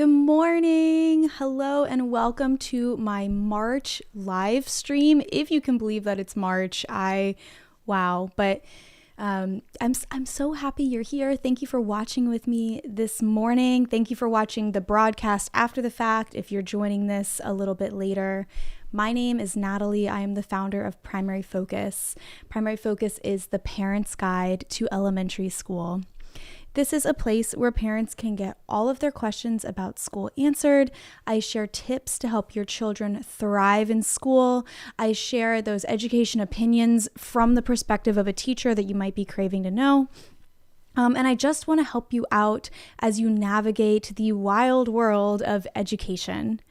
Good morning. Hello and welcome to my March live stream. If you can believe that it's March, but I'm so happy you're here. Thank you for watching with me this morning. Thank you for watching the broadcast after the fact if you're joining this a little bit later. My name is Natalie. I am the founder of Primary Focus. Primary Focus is the parent's guide to elementary school. This is a place where parents can get all of their questions about school answered. I share tips to help your children thrive in school. I share those education opinions from the perspective of a teacher that you might be craving to know. And I just want to help you out as you navigate the wild world of education.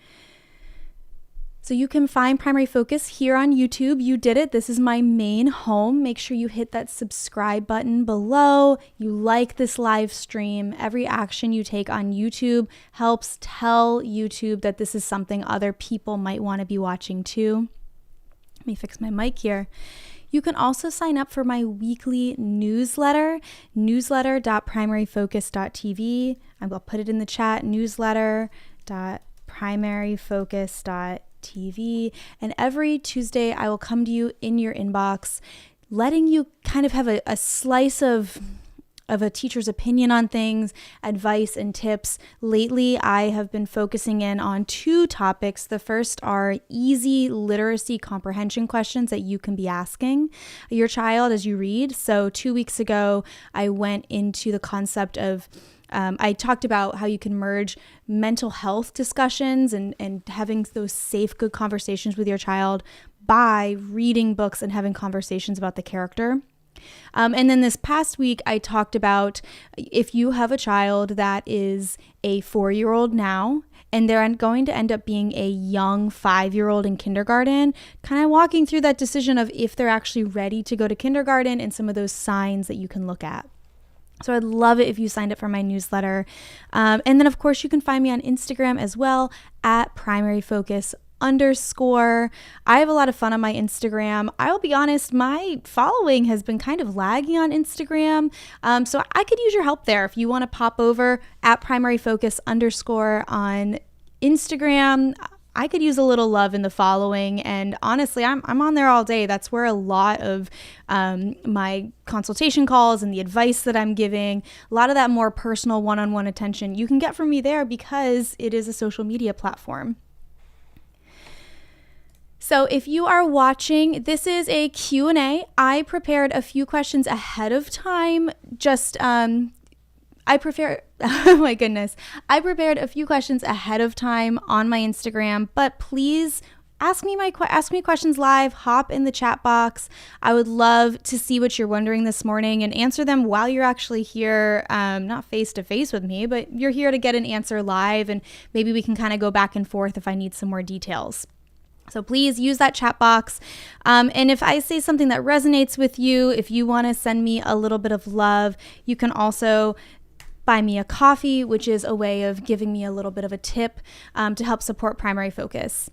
So you can find Primary Focus here on YouTube. You did it. This is my main home. Make sure you hit that subscribe button below. You like this live stream. Every action you take on YouTube helps tell YouTube that this is something other people might want to be watching too. Let me fix my mic here. You can also sign up for my weekly newsletter, newsletter.primaryfocus.tv. I'll put it in the chat, newsletter.primaryfocus.tv. And every Tuesday I will come to you in your inbox, letting you kind of have a slice of a teacher's opinion on things, advice and tips. Lately, I have been focusing in on two topics. The first are easy literacy comprehension questions that you can be asking your child as you read. So 2 weeks ago, I went into the concept of I talked about how you can merge mental health discussions and having those safe, good conversations with your child by reading books and having conversations about the character. And then this past week, I talked about if you have a child that is a 4-year-old now, and they're going to end up being a young 5-year-old in kindergarten, kind of walking through that decision of if they're actually ready to go to kindergarten and some of those signs that you can look at. So I'd love it if you signed up for my newsletter. And then, of course, you can find me on Instagram as well at primaryfocus_. I have a lot of fun on my Instagram. I will be honest, my following has been kind of lagging on Instagram. So I could use your help there. If you want to pop over at primaryfocus_ on Instagram, I could use a little love in the following, and honestly, I'm on there all day. That's where a lot of my consultation calls and the advice that I'm giving, a lot of that more personal one-on-one attention you can get from me there because it is a social media platform. So if you are watching, this is a Q&A. I prepared a few questions ahead of time, I prepared a few questions ahead of time on my Instagram, but please ask me questions live, hop in the chat box. I would love to see what you're wondering this morning and answer them while you're actually here, not face to face with me, but you're here to get an answer live, and maybe we can kind of go back and forth if I need some more details. So please use that chat box. And if I say something that resonates with you, if you want to send me a little bit of love, you can also buy me a coffee, which is a way of giving me a little bit of a tip to help support Primary Focus.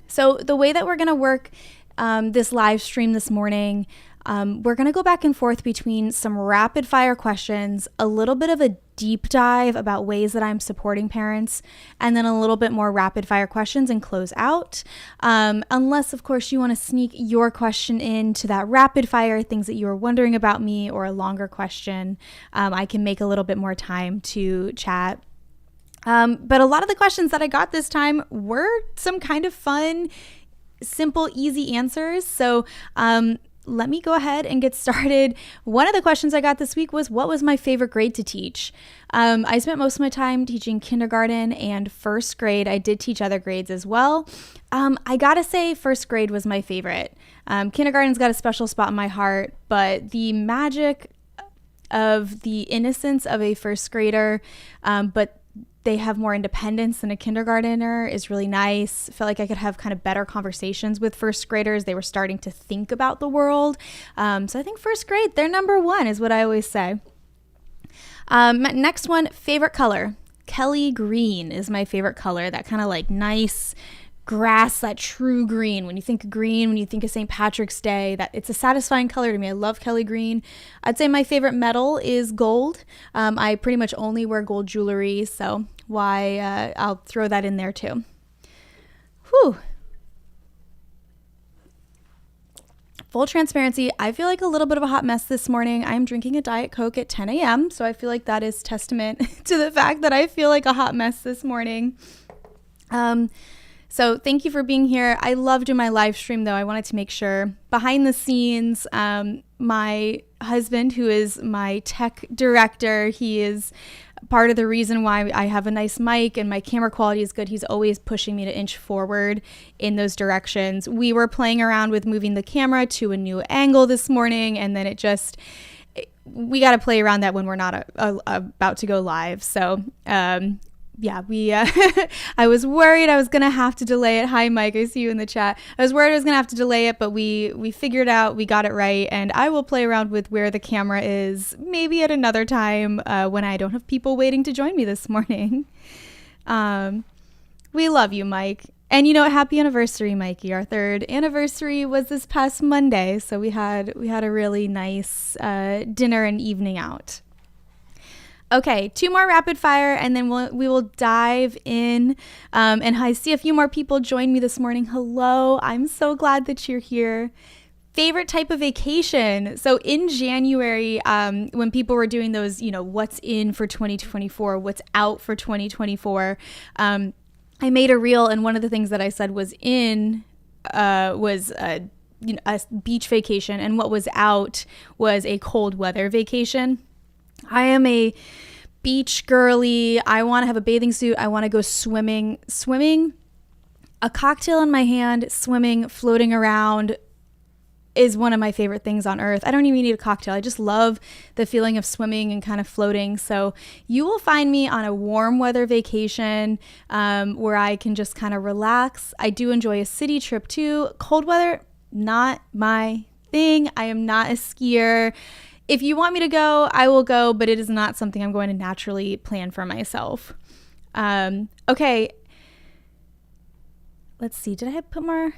So the way that we're going to work this live stream this morning, we're going to go back and forth between some rapid fire questions, a little bit of a deep dive about ways that I'm supporting parents, and then a little bit more rapid fire questions and close out. Unless, of course, you want to sneak your question into that rapid fire, things that you were wondering about me, or a longer question, I can make a little bit more time to chat. But a lot of the questions that I got this time were some kind of fun, simple, easy answers. So let me go ahead and get started. One of the questions I got this week was, what was my favorite grade to teach? I spent most of my time teaching kindergarten and first grade. I did teach other grades as well. I gotta say first grade was my favorite. Kindergarten's got a special spot in my heart, but the magic of the innocence of a first grader, but they have more independence than a kindergartner is really nice. I felt like I could have kind of better conversations with first graders. They were starting to think about the world. So I think first grade, they're number one is what I always say. Next one, favorite color. Kelly green is my favorite color. That kind of like nice, grass, that true green. When you think of green, when you think of St. Patrick's Day, that it's a satisfying color to me. I love Kelly green. I'd say my favorite metal is gold. I pretty much only wear gold jewelry, so I'll throw that in there too. Whew. Full transparency, I feel like a little bit of a hot mess this morning. I'm drinking a Diet Coke at 10 a.m., so I feel like that is testament to the fact that I feel like a hot mess this morning. So thank you for being here. I love doing my live stream, though. I wanted to make sure. Behind the scenes, my husband, who is my tech director, he is part of the reason why I have a nice mic and my camera quality is good. He's always pushing me to inch forward in those directions. We were playing around with moving the camera to a new angle this morning, and then we got to play around that when we're not about to go live. So, I was worried I was going to have to delay it. Hi, Mike. I see you in the chat. I was worried I was going to have to delay it, but we figured out, we got it right. And I will play around with where the camera is maybe at another time when I don't have people waiting to join me this morning. We love you, Mike. And happy anniversary, Mikey. Our 3rd anniversary was this past Monday. So we had a really nice dinner and evening out. Okay, 2 more rapid fire, and then we will dive in. And I see a few more people join me this morning. Hello, I'm so glad that you're here. Favorite type of vacation? So in January, when people were doing those, what's in for 2024, what's out for 2024, I made a reel, and one of the things that I said was a beach vacation, and what was out was a cold weather vacation. I am a beach girly. I want to have a bathing suit. I want to go swimming, a cocktail in my hand, swimming, floating around is one of my favorite things on earth. I don't even need a cocktail. I just love the feeling of swimming and kind of floating. So you will find me on a warm weather vacation where I can just kind of relax. I do enjoy a city trip too. Cold weather, not my thing. I am not a skier. If you want me to go, I will go, but it is not something I'm going to naturally plan for myself. Okay. Let's see. Did I put more?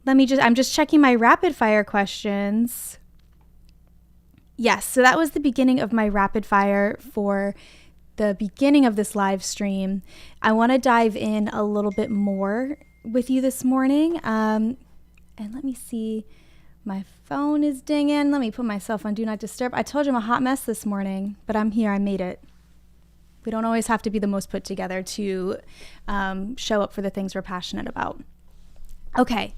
I'm just checking my rapid fire questions. Yes. So that was the beginning of my rapid fire for the beginning of this live stream. I want to dive in a little bit more with you this morning. And let me see. My phone is dinging. Let me put myself on Do Not Disturb. I told you I'm a hot mess this morning, but I'm here. I made it. We don't always have to be the most put together to show up for the things we're passionate about. Okay.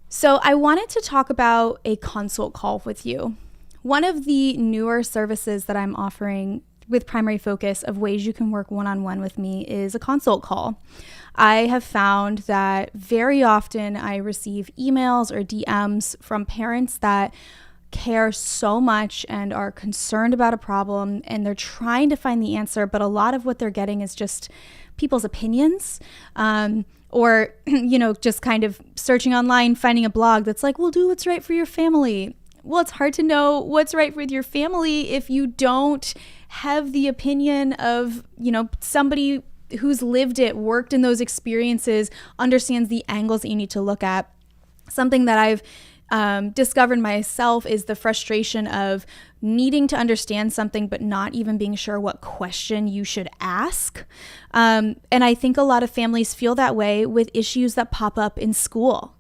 So I wanted to talk about a consult call with you. One of the newer services that I'm offering with Primary Focus of ways you can work one-on-one with me is a consult call. I have found that very often I receive emails or DMs from parents that care so much and are concerned about a problem, and they're trying to find the answer, but a lot of what they're getting is just people's opinions, or just kind of searching online, finding a blog that's like, well, do what's right for your family. Well, it's hard to know what's right with your family if you don't have the opinion of, somebody who's lived it, worked in those experiences, understands the angles that you need to look at. Something that I've discovered myself is the frustration of needing to understand something but not even being sure what question you should ask. And I think a lot of families feel that way with issues that pop up in school.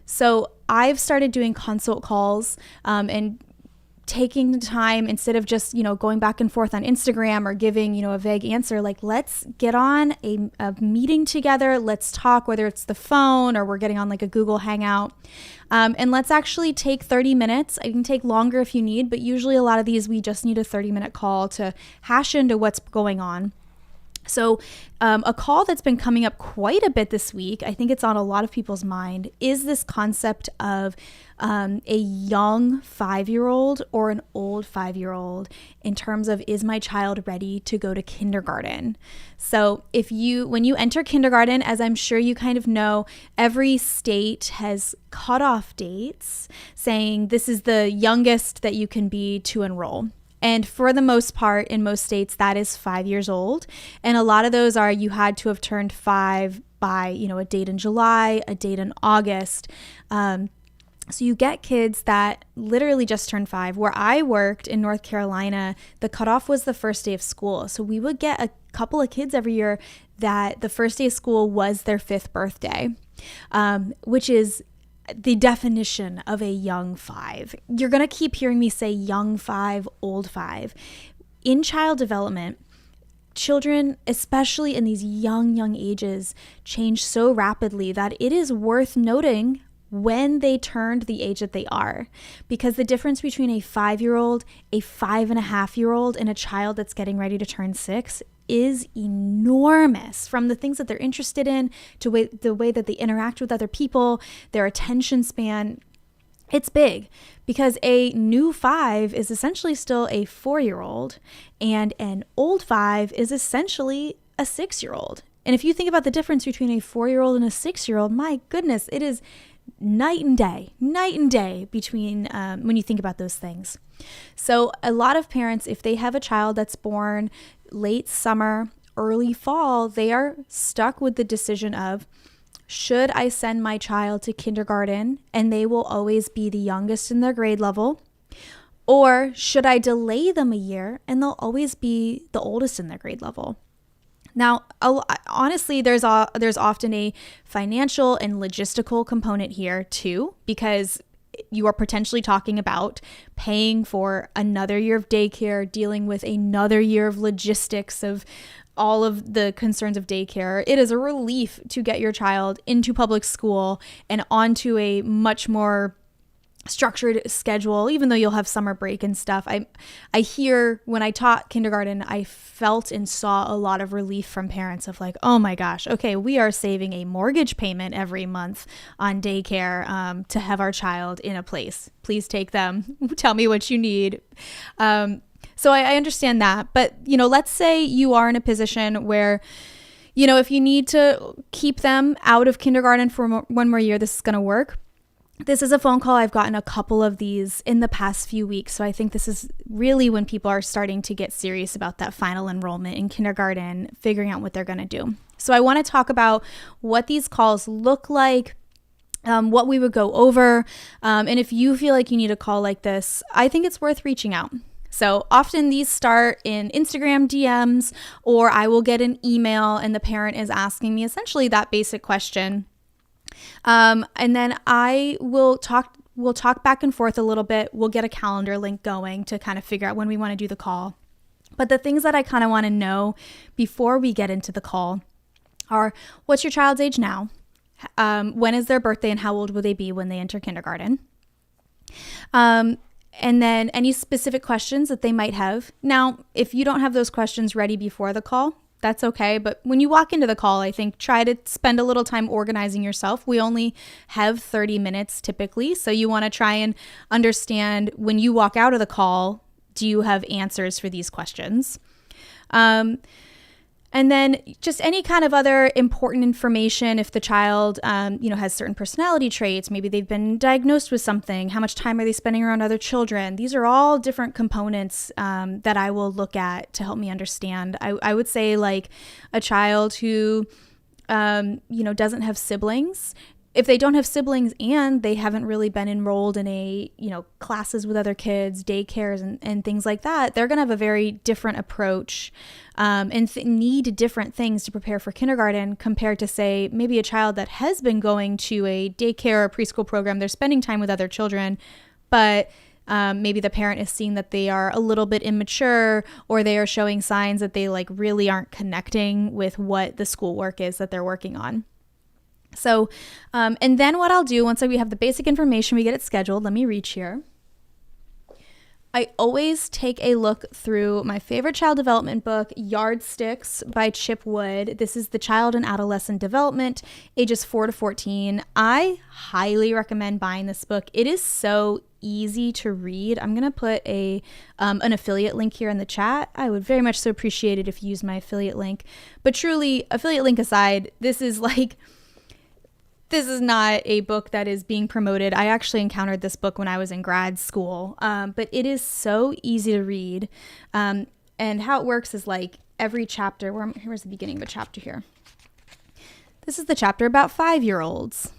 So I've started doing consult calls and taking the time, instead of just, going back and forth on Instagram or giving, a vague answer, like, let's get on a meeting together. Let's talk, whether it's the phone or we're getting on like a Google Hangout. And let's actually take 30 minutes. I can take longer if you need, but usually a lot of these, we just need a 30-minute call to hash into what's going on. So a call that's been coming up quite a bit this week, I think it's on a lot of people's mind, is this concept of a young 5-year-old or an old 5-year-old in terms of, is my child ready to go to kindergarten? So when you enter kindergarten, as I'm sure you kind of know, every state has cutoff dates saying this is the youngest that you can be to enroll. And for the most part, in most states, that is 5 years old. And a lot of those are, you had to have turned 5 by, a date in July, a date in August. So you get kids that literally just turned 5. Where I worked in North Carolina, the cutoff was the first day of school. So we would get a couple of kids every year that the first day of school was their 5th birthday, which is the definition of a young 5. You're going to keep hearing me say young 5, old 5. In child development, children, especially in these young ages, change so rapidly that it is worth noting when they turned the age that they are, because the difference between a 5-year-old, a 5.5-year-old, and a child that's getting ready to turn 6 is enormous, from the things that they're interested in to the way that they interact with other people, their attention span. It's big, because a new 5 is essentially still a 4-year-old, and an old 5 is essentially a 6-year-old. And if you think about the difference between a 4-year-old and a 6-year-old, my goodness, it is night and day between when you think about those things. So a lot of parents, if they have a child that's born late summer, early fall, they are stuck with the decision of, should I send my child to kindergarten and they will always be the youngest in their grade level? Or should I delay them a year and they'll always be the oldest in their grade level? Now, honestly, there's often a financial and logistical component here too, because you are potentially talking about paying for another year of daycare, dealing with another year of logistics of all of the concerns of daycare. It is a relief to get your child into public school and onto a much more structured schedule, even though you'll have summer break and stuff. I hear when I taught kindergarten, I felt and saw a lot of relief from parents of like, oh my gosh, okay, we are saving a mortgage payment every month on daycare to have our child in a place. Please take them. Tell me what you need. So I understand that. But, let's say you are in a position where, if you need to keep them out of kindergarten for one more year, this is going to work. This is a phone call. I've gotten a couple of these in the past few weeks. So I think this is really when people are starting to get serious about that final enrollment in kindergarten, figuring out what they're going to do. So I want to talk about what these calls look like, what we would go over. And if you feel like you need a call like this, I think it's worth reaching out. So often these start in Instagram DMs, or I will get an email and the parent is asking me essentially that basic question. And then we'll talk back and forth a little bit. We'll get a calendar link going to kind of figure out when we want to do the call. But the things that I kind of want to know before we get into the call are, what's your child's age now? When is their birthday and how old will they be when they enter kindergarten? And then any specific questions that they might have. Now, if you don't have those questions ready before the call, that's okay. But when you walk into the call, I think try to spend a little time organizing yourself. We only have 30 minutes typically. So you want to try and understand when you walk out of the call, do you have answers for these questions? And then just any kind of other important information. If the child, has certain personality traits, maybe they've been diagnosed with something, how much time are they spending around other children? These are all different components that I will look at to help me understand. I would say like a child who, doesn't have siblings. If they don't have siblings and they haven't really been enrolled in classes with other kids, daycares and things like that, they're going to have a very different approach and need different things to prepare for kindergarten compared to, say, maybe a child that has been going to a daycare or preschool program. They're spending time with other children, but maybe the parent is seeing that they are a little bit immature, or they are showing signs that they really aren't connecting with what the schoolwork is that they're working on. So, and then what I'll do once we have the basic information, we get it scheduled. Let me reach here. I always take a look through my favorite child development book, Yardsticks by Chip Wood. This is the Child and Adolescent Development, ages 4 to 14. I highly recommend buying this book. It is so easy to read. I'm going to put an affiliate link here in the chat. I would very much so appreciate it if you use my affiliate link. But truly, affiliate link aside, this is not a book that is being promoted. I actually encountered this book when I was in grad school, but it is so easy to read. And how it works is every chapter, where's the beginning of a chapter here? This is the chapter about 5-year-olds.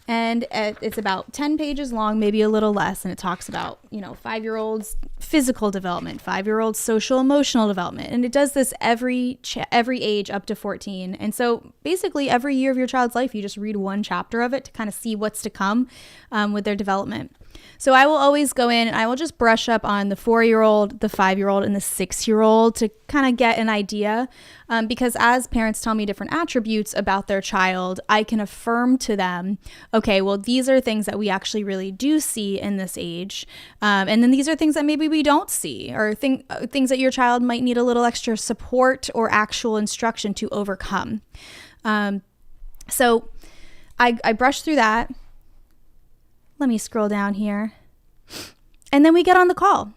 And it's about 10 pages long, maybe a little less. And it talks about, 5-year-olds' physical development, 5-year-olds' social emotional development. And it does this every age up to 14. And so basically every year of your child's life, you just read one chapter of it to kind of see what's to come with their development. So I will always go in and I will just brush up on the 4-year-old, the 5-year-old, and the 6-year-old to kind of get an idea. Because as parents tell me different attributes about their child, I can affirm to them, okay, well, these are things that we actually really do see in this age. And then these are things that maybe we don't see, or things that your child might need a little extra support or actual instruction to overcome. So I brush through that. Let me scroll down here. And then we get on the call.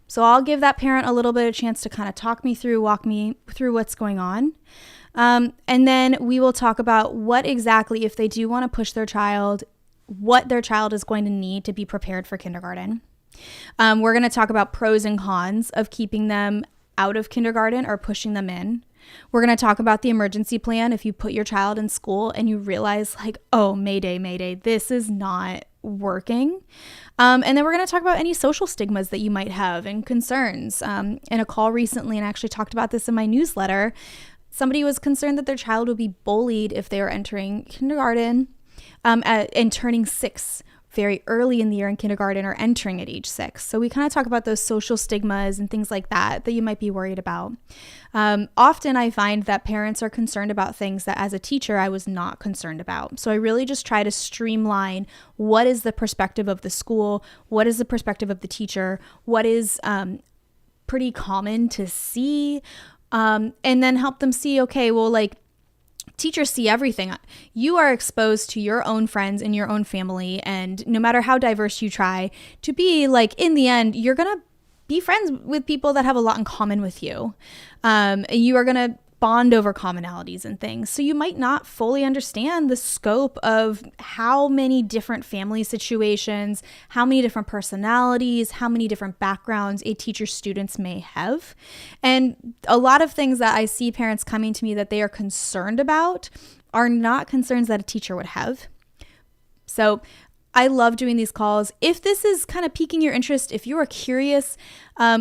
So I'll give that parent a little bit of chance to kind of walk me through what's going on. And then we will talk about what exactly, if they do want to push their child, what their child is going to need to be prepared for kindergarten. We're going to talk about pros and cons of keeping them out of kindergarten or pushing them in. We're going to talk about the emergency plan if you put your child in school and you realize like, oh, Mayday, this is not working. And then we're going to talk about any social stigmas that you might have and concerns. In a call recently, and I actually talked about this in my newsletter, somebody was concerned that their child would be bullied if they were entering kindergarten and turning 6 very early in the year in kindergarten or entering at age 6. So we kind of talk about those social stigmas and things like that you might be worried about. Often I find that parents are concerned about things that as a teacher I was not concerned about. So I really just try to streamline what is the perspective of the school, what is the perspective of the teacher, what is pretty common to see, and then help them see, okay, well, like, teachers see everything. You are exposed to your own friends and your own family, and no matter how diverse you try to be, like, in the end, you're going to be friends with people that have a lot in common with you. You are going to bond over commonalities and things. So you might not fully understand the scope of how many different family situations, how many different personalities, how many different backgrounds a teacher's students may have. And a lot of things that I see parents coming to me that they are concerned about are not concerns that a teacher would have. So I love doing these calls. If this is kind of piquing your interest, if you are curious,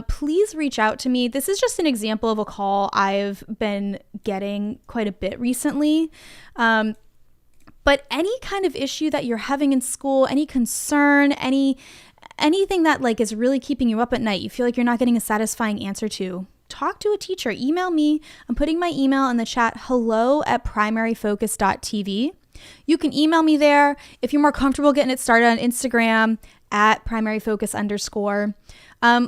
please reach out to me. This is just an example of a call I've been getting quite a bit recently. But any kind of issue that you're having in school, any concern, anything that like is really keeping you up at night, you feel like you're not getting a satisfying answer to, talk to a teacher. Email me. I'm putting my email in the chat, hello@primaryfocus.tv. You can email me there. If you're more comfortable getting it started on Instagram @primaryfocus_.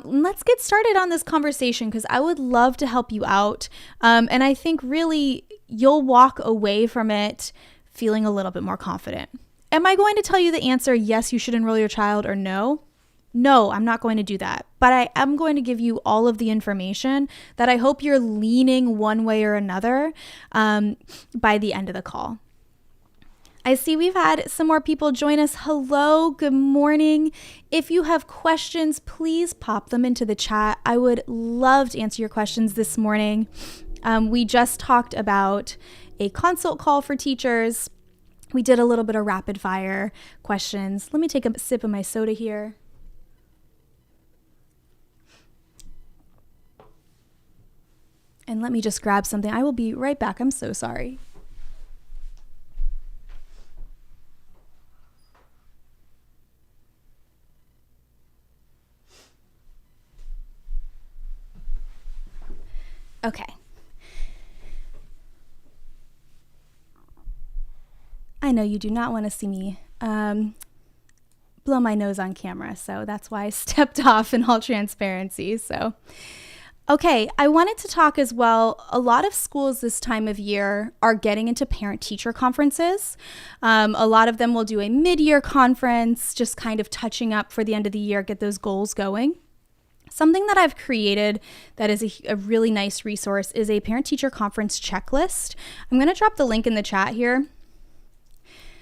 Let's get started on this conversation because I would love to help you out. And I think really you'll walk away from it feeling a little bit more confident. Am I going to tell you the answer, yes, you should enroll your child, or no? No, I'm not going to do that. But I am going to give you all of the information that I hope you're leaning one way or another by the end of the call. I see we've had some more people join us. Hello, good morning. If you have questions, please pop them into the chat. I would love to answer your questions this morning. We just talked about a consult call for teachers. We did a little bit of rapid fire questions. Let me take a sip of my soda here. And let me just grab something. I will be right back. I'm so sorry. Okay. I know you do not want to see me blow my nose on camera, so that's why I stepped off in all transparency. So, okay, I wanted to talk as well. A lot of schools this time of year are getting into parent-teacher conferences. A lot of them will do a mid-year conference, just kind of touching up for the end of the year, get those goals going. Something that I've created that is a really nice resource is a parent-teacher conference checklist. I'm going to drop the link in the chat here.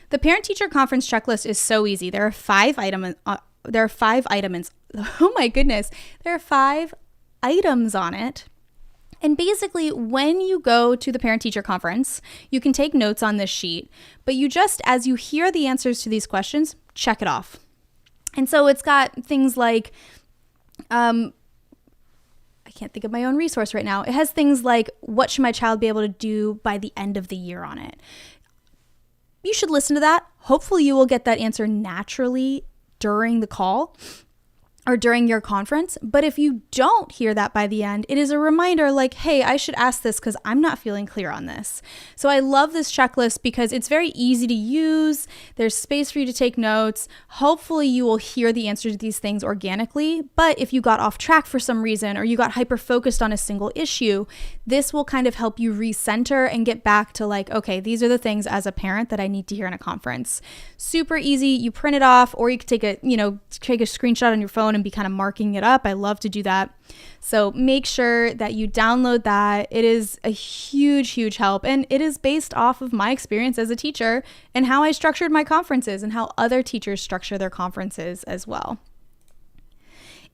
The parent-teacher conference checklist is so easy. There are 5 items. Oh my goodness. There are 5 items on it. And basically, when you go to the parent-teacher conference, you can take notes on this sheet, but you just, as you hear the answers to these questions, check it off. And so it's got things like, I can't think of my own resource right now. It has things like, what should my child be able to do by the end of the year on it? You should listen to that. Hopefully you will get that answer naturally during the call or during your conference. But if you don't hear that by the end, it is a reminder like, hey, I should ask this because I'm not feeling clear on this. So I love this checklist because it's very easy to use. There's space for you to take notes. Hopefully you will hear the answers to these things organically. But if you got off track for some reason or you got hyper-focused on a single issue, this will kind of help you recenter and get back to like, okay, these are the things as a parent that I need to hear in a conference. Super easy. You print it off, or you could take a screenshot on your phone and be kind of marking it up. I love to do that. So make sure that you download that. It is a huge, huge help. And it is based off of my experience as a teacher and how I structured my conferences and how other teachers structure their conferences as well.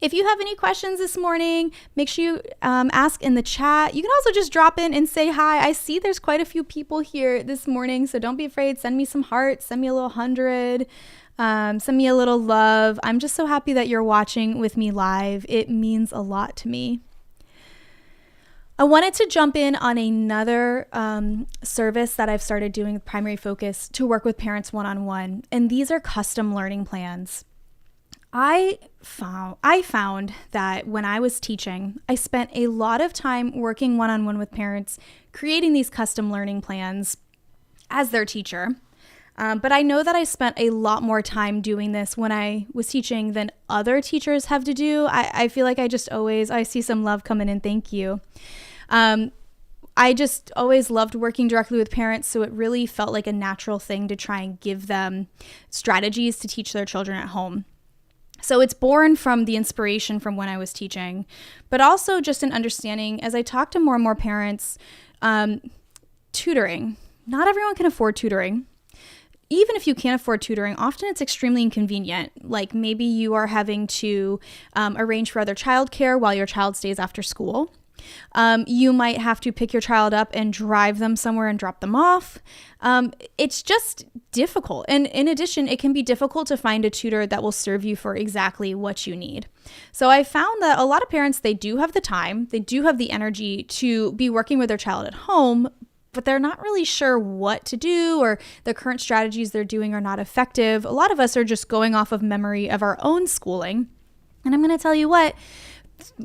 If you have any questions this morning, make sure you ask in the chat. You can also just drop in and say hi. I see there's quite a few people here this morning, so don't be afraid. Send me some hearts, send me a little 100, send me a little love. I'm just so happy that you're watching with me live. It means a lot to me. I wanted to jump in on another service that I've started doing with Primary Focus to work with parents one-on-one, and these are custom learning plans. I found that when I was teaching, I spent a lot of time working one-on-one with parents, creating these custom learning plans as their teacher. But I know that I spent a lot more time doing this when I was teaching than other teachers have to do. I feel like I see some love coming in. Thank you. I just always loved working directly with parents, so it really felt like a natural thing to try and give them strategies to teach their children at home. So it's born from the inspiration from when I was teaching, but also just an understanding as I talk to more and more parents, tutoring. Not everyone can afford tutoring. Even if you can't afford tutoring, often it's extremely inconvenient. Like maybe you are having to arrange for other childcare while your child stays after school. You might have to pick your child up and drive them somewhere and drop them off. It's just difficult. And in addition, it can be difficult to find a tutor that will serve you for exactly what you need. So I found that a lot of parents, they do have the time, they do have the energy to be working with their child at home, but they're not really sure what to do, or the current strategies they're doing are not effective. A lot of us are just going off of memory of our own schooling. And I'm going to tell you what,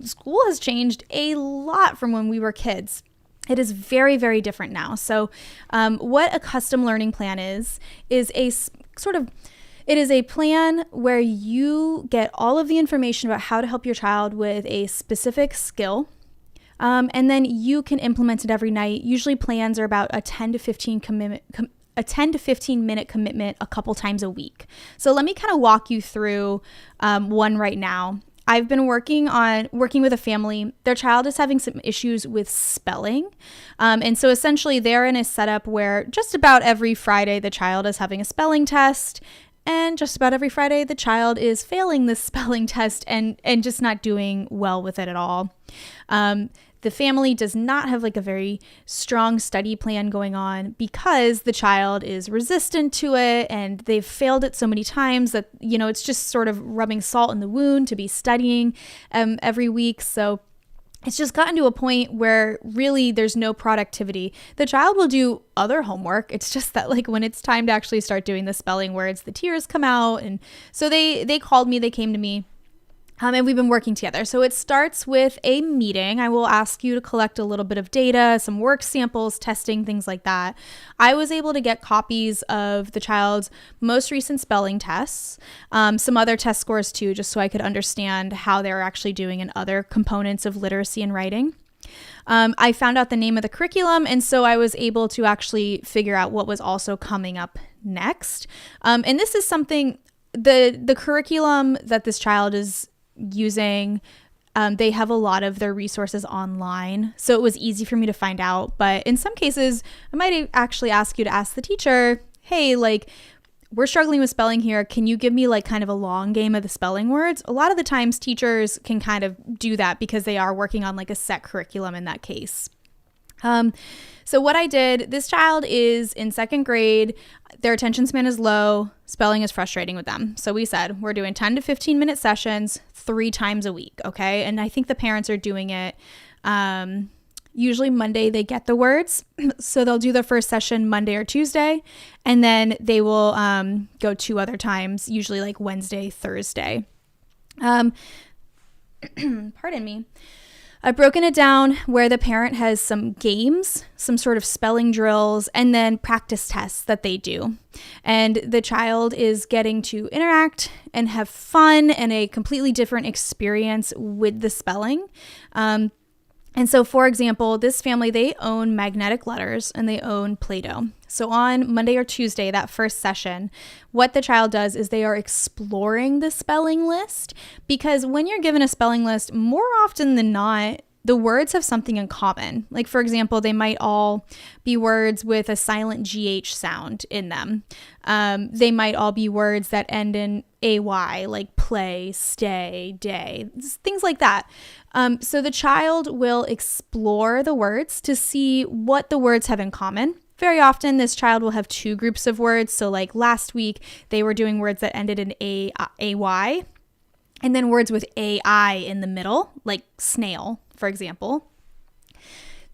school has changed a lot from when we were kids. It is very, very different now. So what a custom learning plan is a it is a plan where you get all of the information about how to help your child with a specific skill. And then you can implement it every night. Usually plans are about a 10 to 15 minute commitment a couple times a week. So let me kind of walk you through one right now. I've been working with a family. Their child is having some issues with spelling. And so essentially they're in a setup where just about every Friday the child is having a spelling test, and just about every Friday the child is failing this spelling test and just not doing well with it at all. The family does not have like a very strong study plan going on because the child is resistant to it and they've failed it so many times that, it's just sort of rubbing salt in the wound to be studying every week. So it's just gotten to a point where really there's no productivity. The child will do other homework. It's just that like when it's time to actually start doing the spelling words, the tears come out. And so they came to me. And we've been working together. So it starts with a meeting. I will ask you to collect a little bit of data, some work samples, testing, things like that. I was able to get copies of the child's most recent spelling tests, some other test scores too, just so I could understand how they're actually doing in other components of literacy and writing. I found out the name of the curriculum, and so I was able to actually figure out what was also coming up next. And this is something, the curriculum that this child is using, they have a lot of their resources online, so it was easy for me to find out. But in some cases, I might actually ask you to ask the teacher, hey, like, we're struggling with spelling here. Can you give me like kind of a long game of the spelling words? A lot of the times teachers can kind of do that because they are working on like a set curriculum in that case. So what I did, this child is in second grade, their attention span is low, spelling is frustrating with them. So we said, we're doing 10 to 15 minute sessions 3 times a week. Okay. And I think the parents are doing it, usually Monday they get the words. So they'll do the first session Monday or Tuesday, and then they will, go 2 other times, usually like Wednesday, Thursday. Pardon me. I've broken it down where the parent has some games, some sort of spelling drills, and then practice tests that they do. And the child is getting to interact and have fun and a completely different experience with the spelling. And so, for example, this family, they own magnetic letters and they own Play-Doh. So on Monday or Tuesday, that first session, what the child does is they are exploring the spelling list, because when you're given a spelling list, more often than not, the words have something in common. Like, for example, they might all be words with a silent GH sound in them. They might all be words that end in AY, like play, stay, day, things like that. So the child will explore the words to see what the words have in common. Very often, this child will have 2 groups of words. So like last week, they were doing words that ended in AY, and then words with AI in the middle, like snail, for example.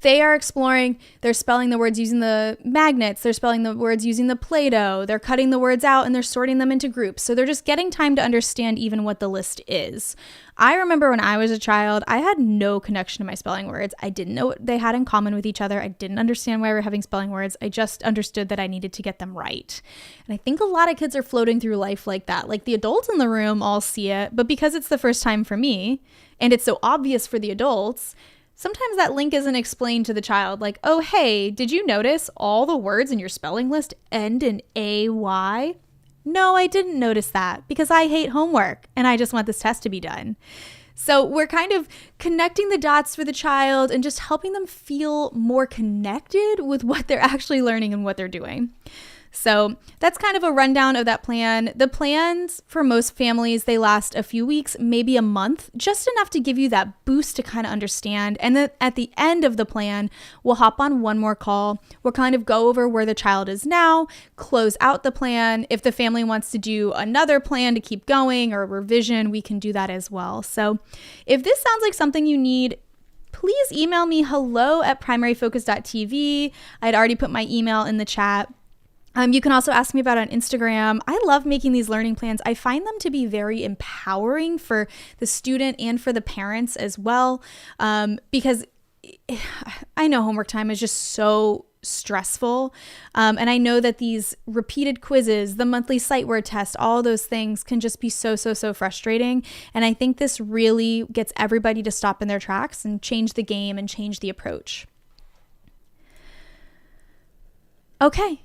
They are exploring, they're spelling the words using the magnets, they're spelling the words using the Play-Doh, they're cutting the words out and they're sorting them into groups. So they're just getting time to understand even what the list is. I remember when I was a child, I had no connection to my spelling words. I didn't know what they had in common with each other. I didn't understand why we were having spelling words. I just understood that I needed to get them right. And I think a lot of kids are floating through life like that. Like, the adults in the room all see it, but because it's the first time for me and it's so obvious for the adults, sometimes that link isn't explained to the child. Like, oh, hey, did you notice all the words in your spelling list end in AY? No, I didn't notice that because I hate homework and I just want this test to be done. So we're kind of connecting the dots for the child and just helping them feel more connected with what they're actually learning and what they're doing. So that's kind of a rundown of that plan. The plans for most families, they last a few weeks, maybe a month, just enough to give you that boost to kind of understand. And then at the end of the plan, we'll hop on one more call. We'll kind of go over where the child is now, close out the plan. If the family wants to do another plan to keep going or a revision, we can do that as well. So if this sounds like something you need, please email me hello@primaryfocus.tv. I'd already put my email in the chat. You can also ask me about it on Instagram. I love making these learning plans. I find them to be very empowering for the student and for the parents as well, because I know homework time is just so stressful. And I know that these repeated quizzes, the monthly sight word test, all those things can just be so frustrating. And I think this really gets everybody to stop in their tracks and change the game and change the approach. Okay.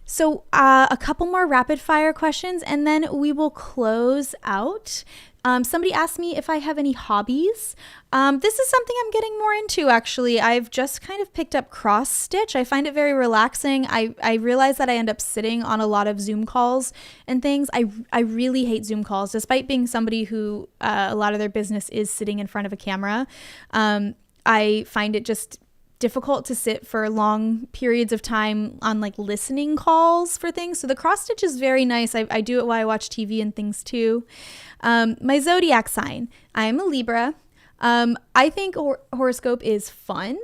So a couple more rapid fire questions and then we will close out. Somebody asked me if I have any hobbies. This is something I'm getting more into, actually. I've just kind of picked up cross stitch. I find it very relaxing. I realize that I end up sitting on a lot of Zoom calls and things. I really hate Zoom calls, despite being somebody who a lot of their business is sitting in front of a camera. I find it just difficult to sit for long periods of time on like listening calls for things. So the cross stitch is very nice. I do it while I watch TV and things too. My zodiac sign, I am a Libra. I think horoscope is fun.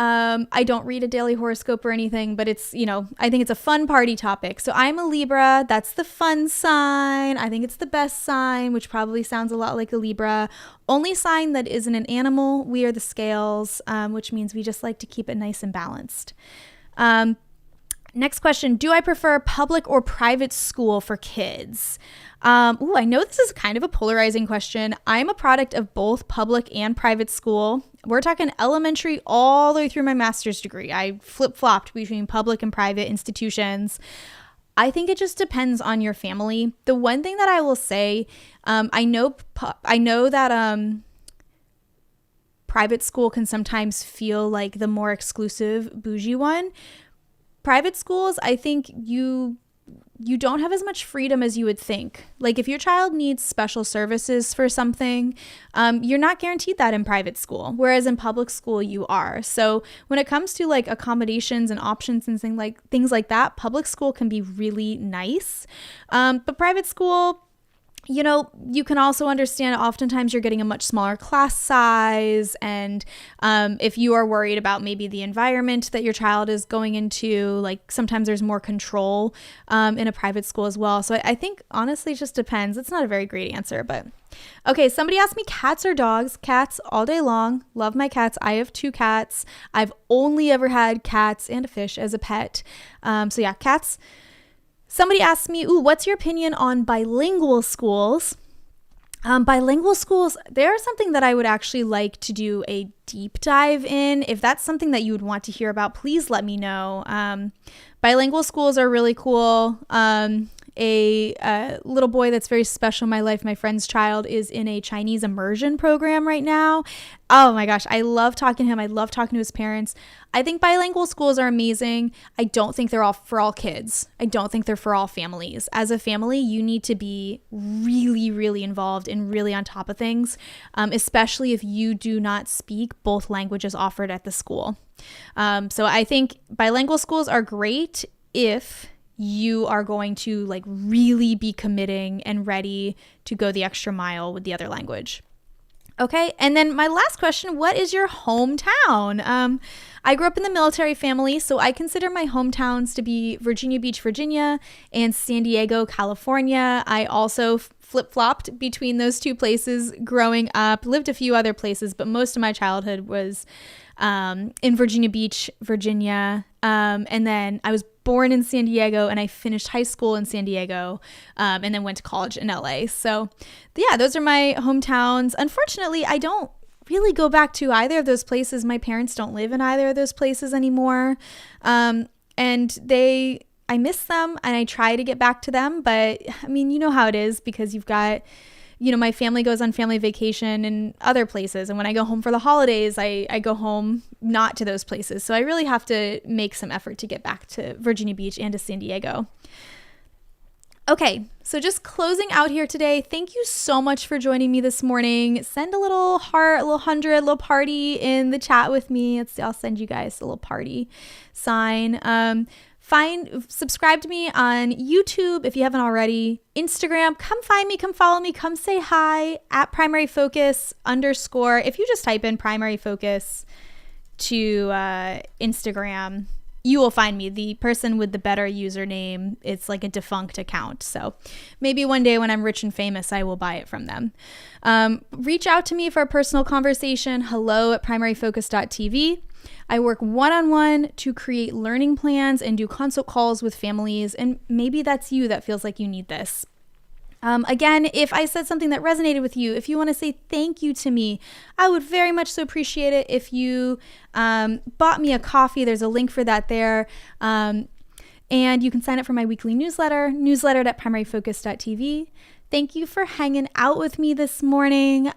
I don't read a daily horoscope or anything, but it's, I think it's a fun party topic. So I'm a Libra. That's the fun sign. I think it's the best sign, which probably sounds a lot like a Libra. Only sign that isn't an animal. We are the scales, which means we just like to keep it nice and balanced. Next question. Do I prefer public or private school for kids? I know this is kind of a polarizing question. I'm a product of both public and private school. We're talking elementary all the way through my master's degree. I flip-flopped between public and private institutions. I think it just depends on your family. The one thing that I will say, I know that private school can sometimes feel like the more exclusive, bougie one. Private schools, I think you you don't have as much freedom as you would think. Like if your child needs special services for something, you're not guaranteed that in private school, whereas in public school you are. So when it comes to like accommodations and options and things like that, public school can be really nice. But private school, you know, you can also understand oftentimes you're getting a much smaller class size. And if you are worried about maybe the environment that your child is going into, like sometimes there's more control in a private school as well. So I think honestly, it just depends. It's not a very great answer, but okay. Somebody asked me cats or dogs. Cats all day long. Love my cats. I have 2 cats. I've only ever had cats and a fish as a pet. So yeah, cats. Somebody asked me, what's your opinion on bilingual schools? Bilingual schools, they're something that I would actually like to do a deep dive in. If that's something that you would want to hear about, please let me know. Bilingual schools are really cool. A little boy that's very special in my life, my friend's child, is in a Chinese immersion program right now. Oh my gosh, I love talking to him. I love talking to his parents. I think bilingual schools are amazing. I don't think they're all for all kids. I don't think they're for all families. As a family, you need to be really, really involved and really on top of things, especially if you do not speak both languages offered at the school. So I think bilingual schools are great if you are going to like really be committing and ready to go the extra mile with the other language. Okay, and then my last question, what is your hometown? I grew up in the military family, so I consider my hometowns to be Virginia Beach, Virginia, and San Diego, California. I also flip-flopped between those 2 places growing up, lived a few other places, but most of my childhood was in Virginia Beach, Virginia, and then I was born in San Diego and I finished high school in San Diego, and then went to college in LA. So yeah, those are my hometowns. Unfortunately, I don't really go back to either of those places. My parents don't live in either of those places anymore. And I miss them and I try to get back to them, but I mean, you know how it is because you've got, you know, my family goes on family vacation in other places. And when I go home for the holidays, I go home not to those places. So I really have to make some effort to get back to Virginia Beach and to San Diego. Okay, so just closing out here today, thank you so much for joining me this morning. Send a little heart, a little 100, a little party in the chat with me. I'll send you guys a little party sign. Subscribe to me on YouTube if you haven't already. Instagram, come find me, come follow me, come say hi at Primary Focus _. If you just type in Primary Focus to Instagram, you will find me. The person with the better username, it's like a defunct account. So maybe one day when I'm rich and famous, I will buy it from them. Reach out to me for a personal conversation. Hello at primaryfocus.tv. I work one-on-one to create learning plans and do consult calls with families. And maybe that's you that feels like you need this. Again, if I said something that resonated with you, if you want to say thank you to me, I would very much so appreciate it if you bought me a coffee. There's a link for that there. And you can sign up for my weekly newsletter at primaryfocus.tv. Thank you for hanging out with me this morning.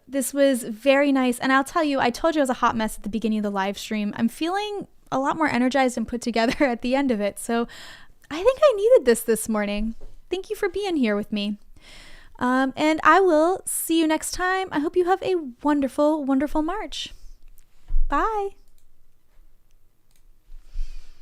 This was very nice. And I'll tell you, I told you I was a hot mess at the beginning of the live stream. I'm feeling a lot more energized and put together at the end of it. So I think I needed this morning. Thank you for being here with me. And I will see you next time. I hope you have a wonderful, wonderful March. Bye.